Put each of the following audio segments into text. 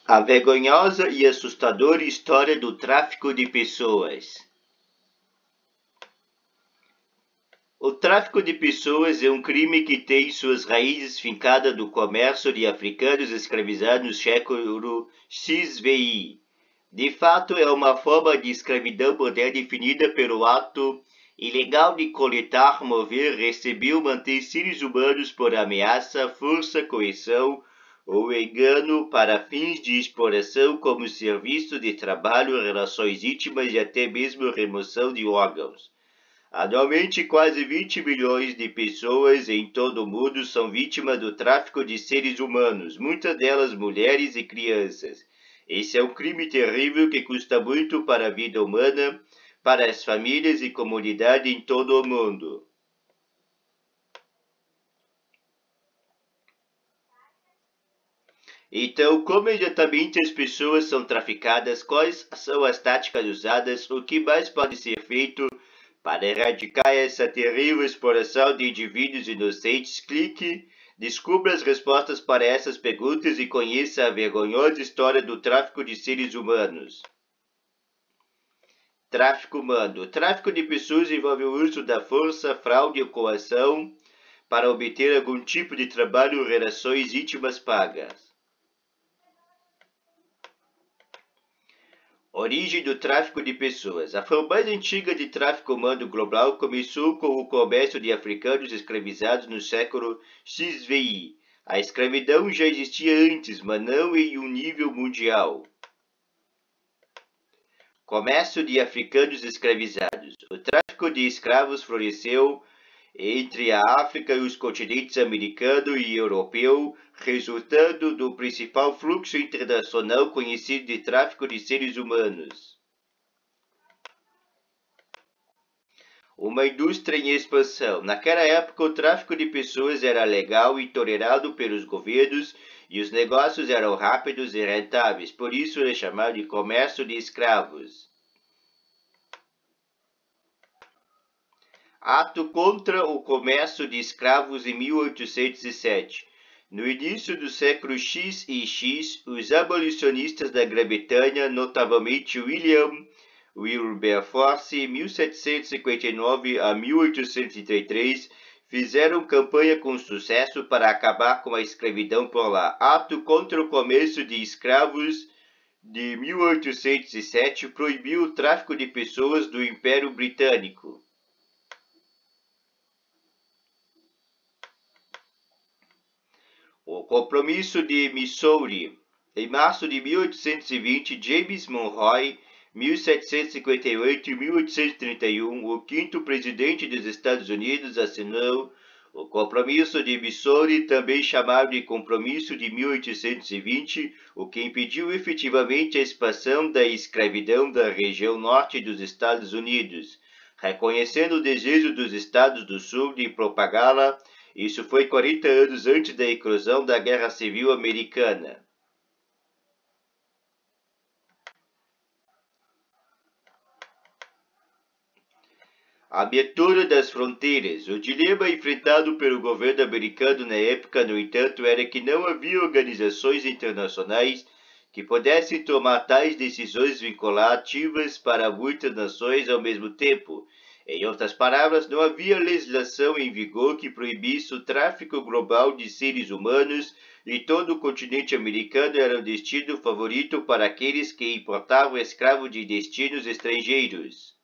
A vergonhosa e assustadora história do tráfico de pessoas. O tráfico de pessoas é um crime que tem suas raízes fincadas no comércio de africanos escravizados no século XVI. De fato, é uma forma de escravidão moderna definida pelo ato ilegal de coletar, mover, receber ou manter seres humanos por ameaça, força, coerção ou engano para fins de exploração como serviço de trabalho, relações íntimas e até mesmo remoção de órgãos. Anualmente, quase 20 milhões de pessoas em todo o mundo são vítimas do tráfico de seres humanos, muitas delas mulheres e crianças. Esse é um crime terrível que custa muito para a vida humana, para as famílias e comunidades em todo o mundo. Então, como exatamente as pessoas são traficadas, quais são as táticas usadas, o que mais pode ser feito para erradicar essa terrível exploração de indivíduos inocentes? Clique, descubra as respostas para essas perguntas e conheça a vergonhosa história do tráfico de seres humanos. Tráfico humano. O tráfico de pessoas envolve o uso da força, fraude ou coação para obter algum tipo de trabalho ou relações íntimas pagas. Origem do tráfico de pessoas. A forma mais antiga de tráfico humano global começou com o comércio de africanos escravizados no século XVI. A escravidão já existia antes, mas não em um nível mundial. Comércio de africanos escravizados. O tráfico de escravos floresceu entre a África e os continentes americano e europeu, resultando do principal fluxo internacional conhecido de tráfico de seres humanos. Uma indústria em expansão. Naquela época, o tráfico de pessoas era legal e tolerado pelos governos e os negócios eram rápidos e rentáveis, por isso é chamado de comércio de escravos. Ato contra o comércio de escravos em 1807. No início do século XX, os abolicionistas da Grã-Bretanha, notavelmente William Wilberforce, 1759 a 1833, fizeram campanha com sucesso para acabar com a escravidão por lá. Ato contra o comércio de escravos de 1807 proibiu o tráfico de pessoas do Império Britânico. O Compromisso de Missouri. Em março de 1820, James Monroe, 1758-1831, o quinto presidente dos Estados Unidos, assinou o Compromisso de Missouri, também chamado de Compromisso de 1820, o que impediu efetivamente a expansão da escravidão da região norte dos Estados Unidos, reconhecendo o desejo dos Estados do Sul de propagá-la. Isso foi 40 anos antes da eclosão da Guerra Civil Americana. A abertura das fronteiras. O dilema enfrentado pelo governo americano na época, no entanto, era que não havia organizações internacionais que pudessem tomar tais decisões vinculativas para muitas nações ao mesmo tempo. Em outras palavras, não havia legislação em vigor que proibisse o tráfico global de seres humanos e todo o continente americano era o destino favorito para aqueles que importavam escravos de destinos estrangeiros.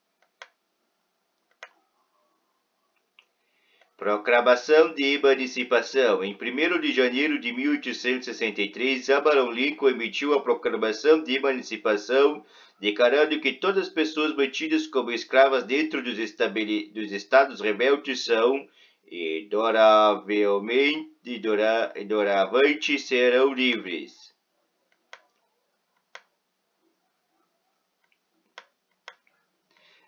Proclamação de Emancipação. Em 1º de janeiro de 1863, Abraham Lincoln emitiu a Proclamação de Emancipação, declarando que todas as pessoas mantidas como escravas dentro dos estados rebeldes são e doravante serão livres.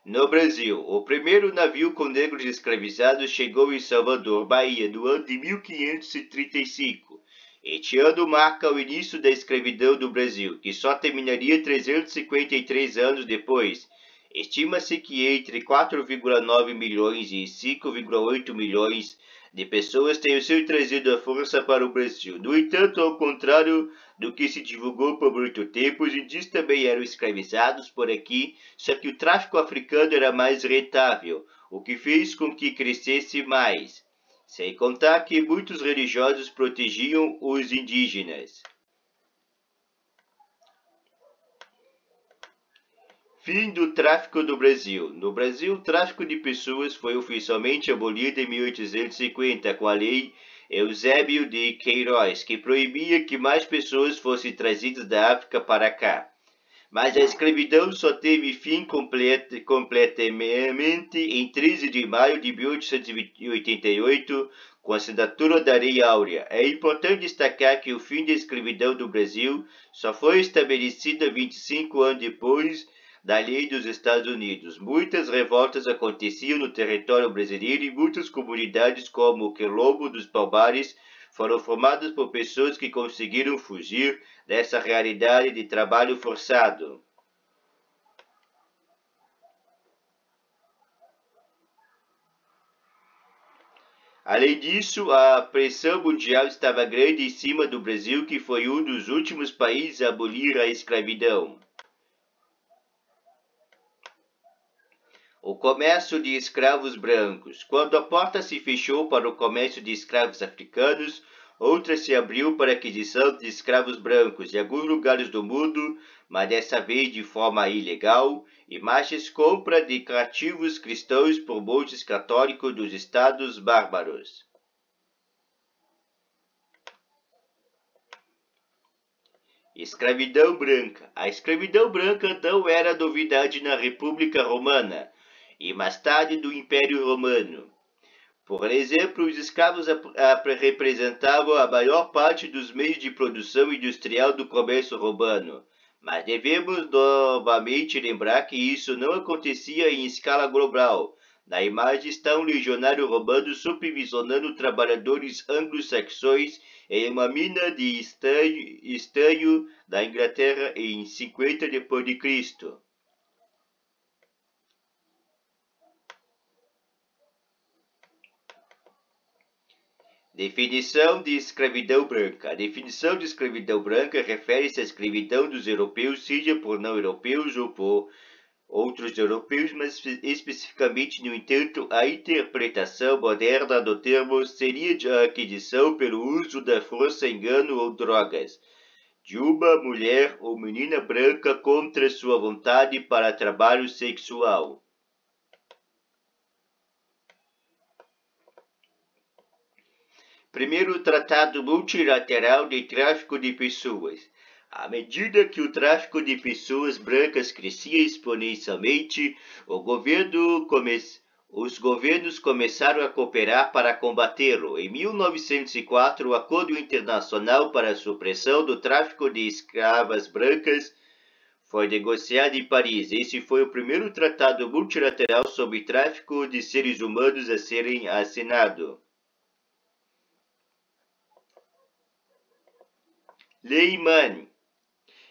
No Brasil, o primeiro navio com negros escravizados chegou em Salvador, Bahia, no ano de 1535. Este ano marca o início da escravidão do Brasil, que só terminaria 353 anos depois. Estima-se que entre 4,9 milhões e 5,8 milhões de pessoas tenham sido trazido à força para o Brasil. No entanto, ao contrário do que se divulgou por muito tempo, os indígenas também eram escravizados por aqui, só que o tráfico africano era mais rentável, o que fez com que crescesse mais. Sem contar que muitos religiosos protegiam os indígenas. Fim do tráfico no Brasil. No Brasil, o tráfico de pessoas foi oficialmente abolido em 1850 com a Lei Eusébio de Queiroz, que proibia que mais pessoas fossem trazidas da África para cá. Mas a escravidão só teve fim completamente em 13 de maio de 1888, com a assinatura da Lei Áurea. É importante destacar que o fim da escravidão do Brasil só foi estabelecido 25 anos depois da lei dos Estados Unidos. Muitas revoltas aconteciam no território brasileiro e muitas comunidades, como o Quilombo dos Palmares, foram formadas por pessoas que conseguiram fugir dessa realidade de trabalho forçado. Além disso, a pressão mundial estava grande em cima do Brasil, que foi um dos últimos países a abolir a escravidão. O comércio de escravos brancos. Quando a porta se fechou para o comércio de escravos africanos, outra se abriu para a aquisição de escravos brancos em alguns lugares do mundo, mas dessa vez de forma ilegal, e mais compra de cativos cristãos por montes católicos dos estados bárbaros. Escravidão branca. A escravidão branca não era novidade na República Romana e mais tarde do Império Romano. Por exemplo, os escravos representavam a maior parte dos meios de produção industrial do comércio romano, mas devemos novamente lembrar que isso não acontecia em escala global. Na imagem está um legionário romano supervisionando trabalhadores anglo-saxões em uma mina de estanho da Inglaterra em 50 d.C. Definição de escravidão branca. A definição de escravidão branca refere-se à escravidão dos europeus, seja por não europeus ou por outros europeus, mas especificamente, no entanto, a interpretação moderna do termo seria de aquisição pelo uso da força, engano ou drogas de uma mulher ou menina branca contra sua vontade para trabalho sexual. Primeiro Tratado Multilateral de Tráfico de Pessoas. À medida que o tráfico de pessoas brancas crescia exponencialmente, os governos começaram a cooperar para combatê-lo. Em 1904, o Acordo Internacional para a Supressão do Tráfico de Escravas Brancas foi negociado em Paris. Esse foi o primeiro tratado multilateral sobre tráfico de seres humanos a serem assinado. Lei Mann.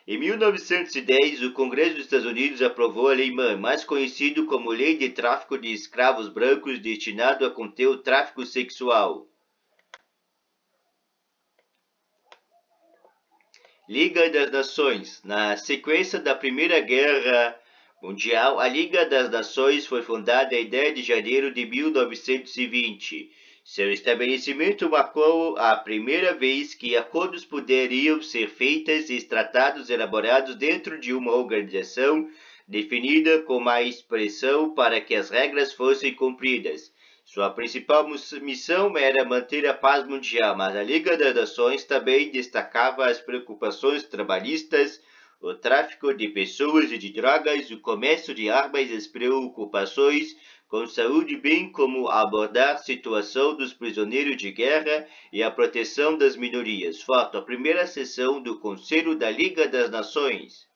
Em 1910, o Congresso dos Estados Unidos aprovou a Lei Mann, mais conhecido como Lei de Tráfico de Escravos Brancos, destinado a conter o tráfico sexual. Liga das Nações. Na sequência da Primeira Guerra Mundial, a Liga das Nações foi fundada em 10 de janeiro de 1920. Seu estabelecimento marcou a primeira vez que acordos poderiam ser feitos e tratados elaborados dentro de uma organização definida com mais pressão para que as regras fossem cumpridas. Sua principal missão era manter a paz mundial, mas a Liga das Nações também destacava as preocupações trabalhistas, o tráfico de pessoas e de drogas, o comércio de armas e as preocupações com saúde, bem como abordar a situação dos prisioneiros de guerra e a proteção das minorias. Foto: a primeira sessão do Conselho da Liga das Nações.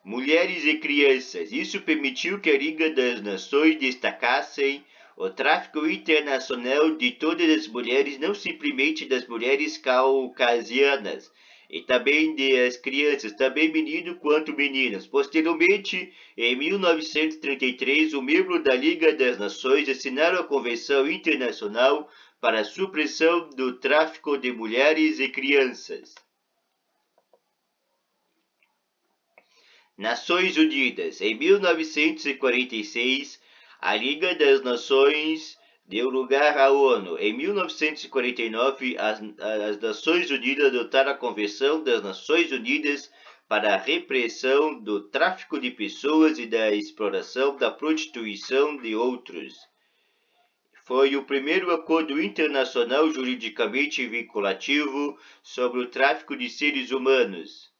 Mulheres e crianças. Isso permitiu que a Liga das Nações destacasse o tráfico internacional de todas as mulheres, não simplesmente das mulheres caucasianas, e também das crianças, também meninos quanto meninas. Posteriormente, em 1933, um membro da Liga das Nações assinaram a Convenção Internacional para a Supressão do Tráfico de Mulheres e Crianças. Nações Unidas. Em 1946, a Liga das Nações deu lugar à ONU. Em 1949, as Nações Unidas adotaram a Convenção das Nações Unidas para a repressão do tráfico de pessoas e da exploração da prostituição de outros. Foi o primeiro acordo internacional juridicamente vinculativo sobre o tráfico de seres humanos.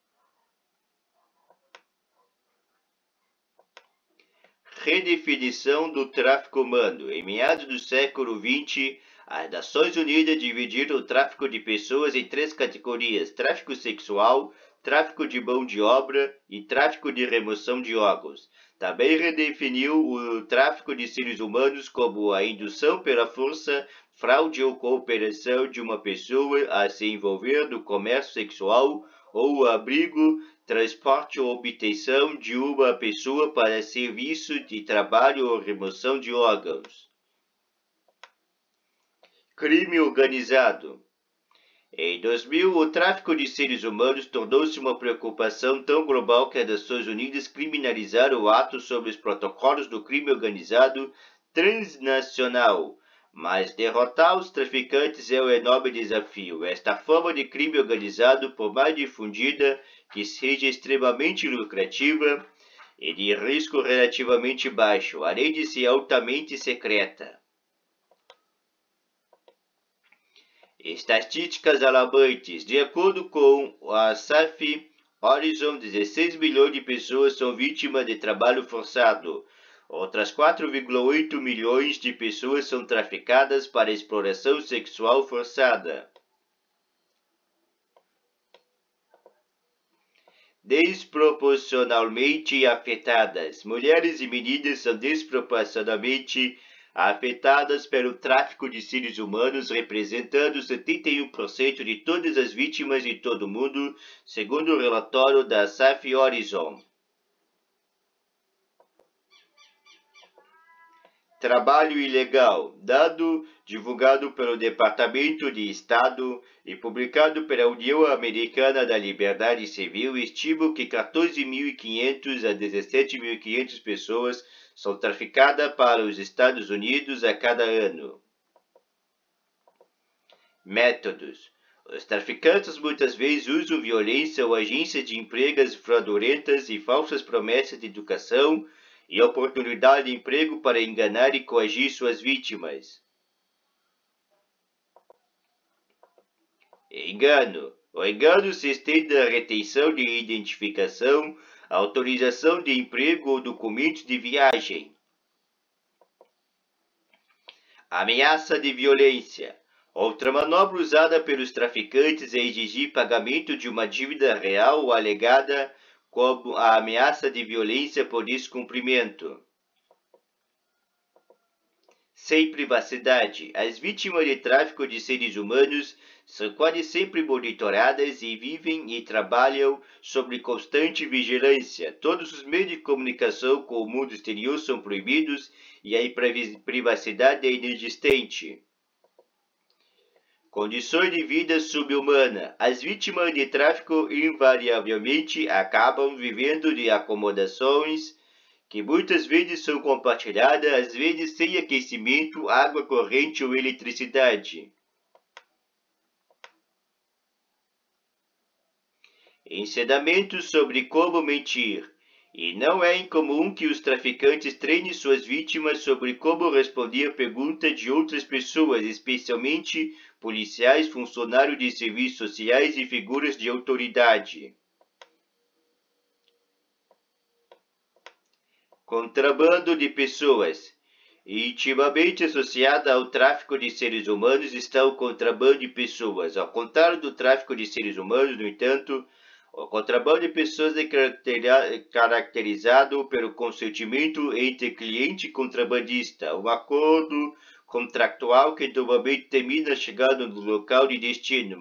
Redefinição do tráfico humano. Em meados do século XX, as Nações Unidas dividiram o tráfico de pessoas em três categorias: tráfico sexual, tráfico de mão de obra e tráfico de remoção de órgãos. Também redefiniu o tráfico de seres humanos como a indução pela força, fraude ou cooperação de uma pessoa a se envolver no comércio sexual ou o abrigo, transporte ou obtenção de uma pessoa para serviço de trabalho ou remoção de órgãos. Crime organizado. Em 2000, o tráfico de seres humanos tornou-se uma preocupação tão global que as Nações Unidas criminalizaram o ato sob os protocolos do crime organizado transnacional. Mas derrotar os traficantes é um enorme desafio. Esta forma de crime organizado, por mais difundida que seja, extremamente lucrativa e de risco relativamente baixo, além de ser altamente secreta. Estatísticas alarmantes. De acordo com a Safe Horizon, 16 milhões de pessoas são vítimas de trabalho forçado. Outras 4,8 milhões de pessoas são traficadas para exploração sexual forçada. Desproporcionalmente afetadas. Mulheres e meninas são desproporcionalmente afetadas pelo tráfico de seres humanos, representando 71% de todas as vítimas em todo o mundo, segundo o relatório da Safe Horizon. Trabalho ilegal. Dado divulgado pelo Departamento de Estado e publicado pela União Americana da Liberdade Civil, estima que 14.500 a 17.500 pessoas são traficadas para os Estados Unidos a cada ano. Métodos. Os traficantes muitas vezes usam violência ou agências de empregas fraudulentas e falsas promessas de educação e oportunidade de emprego para enganar e coagir suas vítimas. Engano. O engano se estende da retenção de identificação, autorização de emprego ou documentos de viagem. Ameaça de violência. Outra manobra usada pelos traficantes é exigir pagamento de uma dívida real ou alegada como a ameaça de violência por descumprimento. Sem privacidade. As vítimas de tráfico de seres humanos são quase sempre monitoradas e vivem e trabalham sob constante vigilância. Todos os meios de comunicação com o mundo exterior são proibidos e a privacidade é inexistente. Condições de vida subhumana. As vítimas de tráfico invariavelmente acabam vivendo de acomodações que muitas vezes são compartilhadas, às vezes sem aquecimento, água corrente ou eletricidade. Ensinamentos sobre como mentir. E não é incomum que os traficantes treinem suas vítimas sobre como responder a perguntas de outras pessoas, especialmente policiais, funcionários de serviços sociais e figuras de autoridade. Contrabando de pessoas. Intimamente associada ao tráfico de seres humanos está o contrabando de pessoas. Ao contrário do tráfico de seres humanos, no entanto, O contrabando de pessoas é caracterizado pelo consentimento entre cliente e contrabandista, um acordo contractual que normalmente termina chegando no local de destino,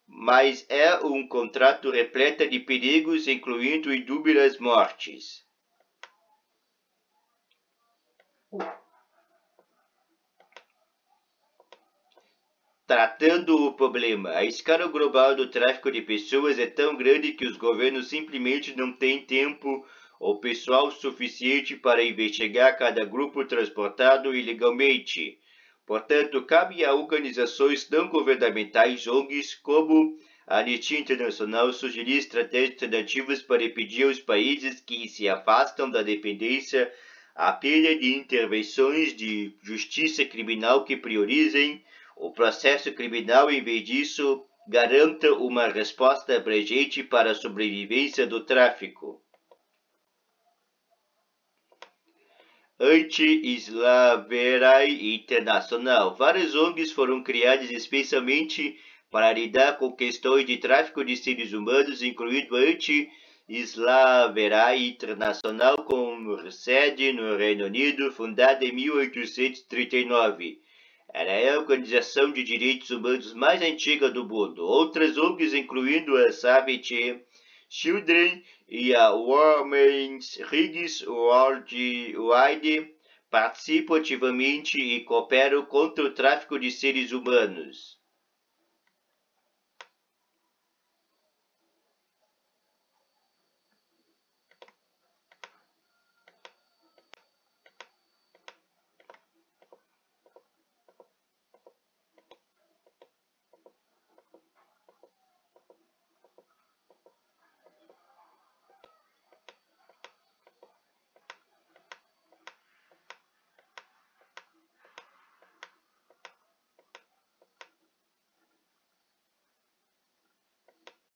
mas é um contrato repleto de perigos, incluindo inúmeras mortes. Tratando o problema, a escala global do tráfico de pessoas é tão grande que os governos simplesmente não têm tempo ou pessoal suficiente para investigar cada grupo transportado ilegalmente. Portanto, cabe a organizações não governamentais, ONGs, como a Anistia Internacional, sugerir estratégias alternativas para impedir aos países que se afastam da dependência a perda de intervenções de justiça criminal que priorizem o processo criminal, em vez disso, garanta uma resposta abrangente para a sobrevivência do tráfico. Anti-Slavery Internacional. Várias ONGs foram criadas especialmente para lidar com questões de tráfico de seres humanos, incluindo a Anti-Slavery Internacional, com sede no Reino Unido, fundada em 1839. Ela é a organização de direitos humanos mais antiga do mundo. Outras ONGs, incluindo a Save Children e a Women's Rights Worldwide, participam ativamente e cooperam contra o tráfico de seres humanos.